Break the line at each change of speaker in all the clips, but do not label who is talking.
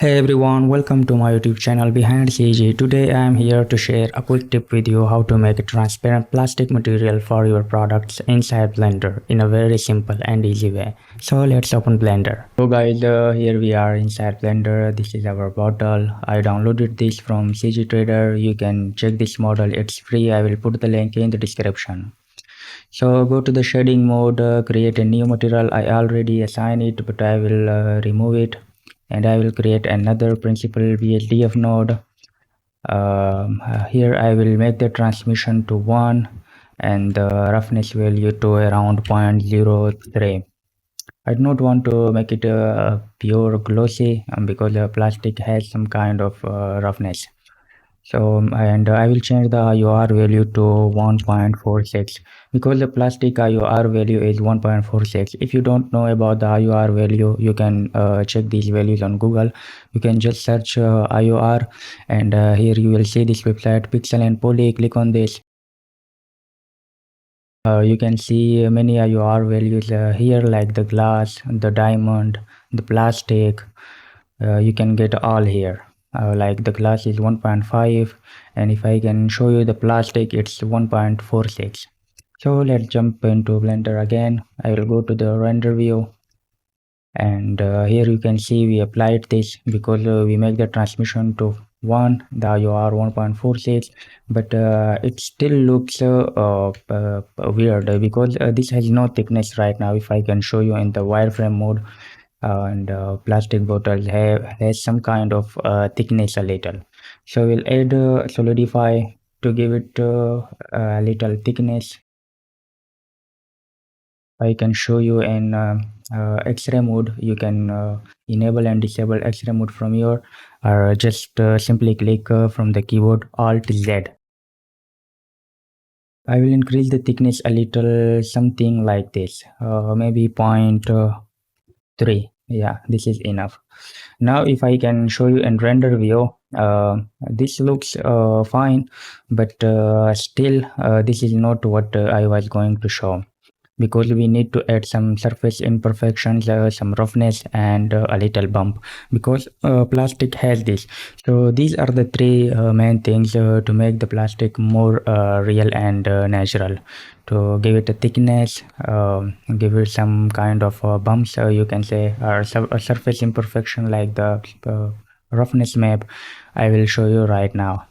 Hey everyone, welcome to my YouTube channel Behind CG. Today I am here to share a quick tip with you how to make a transparent plastic material for your products inside Blender in a very simple and easy way. So let's open Blender. So guys, here we are inside Blender. This is our bottle. I downloaded this from CG Trader. You can check this model. It's free. I will put the link in the description. So go to the shading mode, create a new material. I already assign it, but I will remove it, and I will create another principal VHDF node. Here I will make the transmission to 1 and the roughness value to around 0.03. I do not want to make it pure glossy because the plastic has some kind of roughness. So and I will change the IOR value to 1.46 because the plastic IOR value is 1.46. If you don't know about the IOR value, you can check these values on Google. You can just search IOR, and here you will see this website Pixel and Poly. Click on this. You can see many IOR values here, like the glass, the diamond, the plastic. You can get all here. Like the glass is 1.5, and if I can show you the plastic, it's 1.46. So let's jump into Blender again. I will go to the render view, and here you can see we applied this because we make the transmission to 1, the IOR 1.46, but it still looks weird because this has no thickness right now. If I can show you in the wireframe mode, and plastic bottles has some kind of thickness a little, so we'll add solidify to give it a little thickness. I can show you in X-ray mode. You can enable and disable X-ray mode from your, or just simply click from the keyboard Alt Z. I will increase the thickness a little, something like this, maybe 0.3. Yeah, this is enough. Now if I can show you in render view, this looks fine, but still this is not what I was going to show, because we need to add some surface imperfections, some roughness, and a little bump, because plastic has this. So these are the three main things to make the plastic more real and natural, to give it a thickness, give it some kind of bumps, you can say, or a surface imperfection like the roughness map. I will show you right now.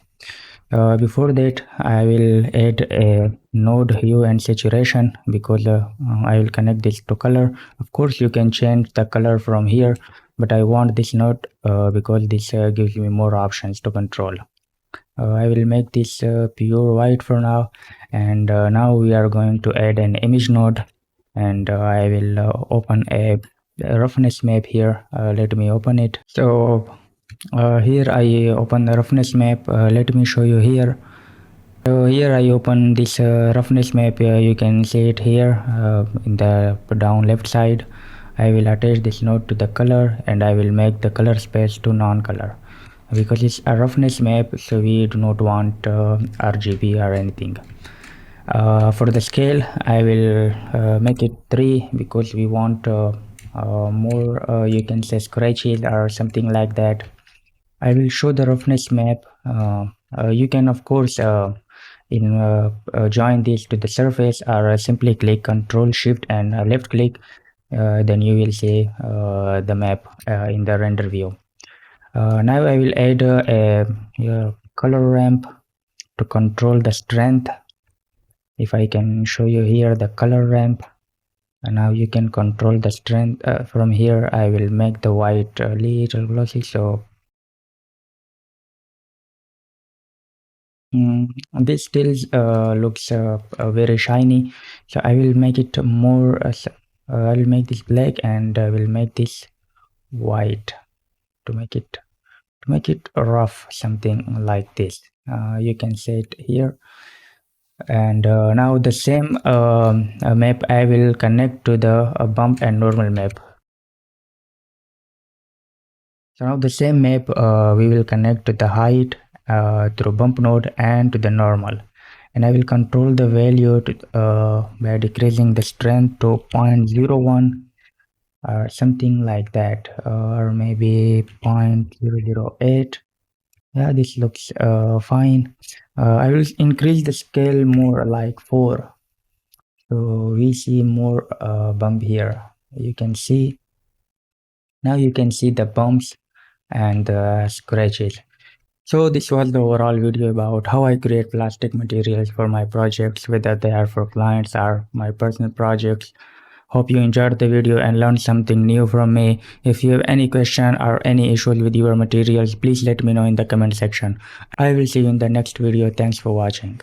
Before that, I will add a node hue and saturation, because I will connect this to color. Of course, you can change the color from here, but I want this node because this gives me more options to control. I will make this pure white for now, and now we are going to add an image node, and I will open a roughness map here. Let me open it. So here I open the roughness map. Let me show you here. So here I open this roughness map. You can see it here in the down left side. I will attach this node to the color, and I will make the color space to non-color, because it's a roughness map, so we do not want RGB or anything. For the scale, I will make it 3, because we want more, you can say, scratches or something like that. I will show the roughness map. You can of course join this to the surface, or simply click Ctrl Shift and left click. Then you will see the map in the render view. Now I will add a color ramp to control the strength. If I can show you here the color ramp, and now you can control the strength from here. I will make the white a little glossy, so this still looks very shiny, so I will make it more I will make this black, and I will make this white to make it rough, something like this. You can see it here. And now the same map I will connect to the bump and normal map. So now the same map we will connect to the height through bump node and to the normal, and I will control the value to, by decreasing the strength to 0.01, something like that, or maybe 0.008. Yeah, this looks fine. I will increase the scale more, like 4. So we see more bump here. You can see, now you can see the bumps and the scratches. So this was the overall video about how I create plastic materials for my projects, whether they are for clients or my personal projects. Hope you enjoyed the video and learned something new from me. If you have any question or any issues with your materials, please let me know in the comment section. I will see you in the next video. Thanks for watching.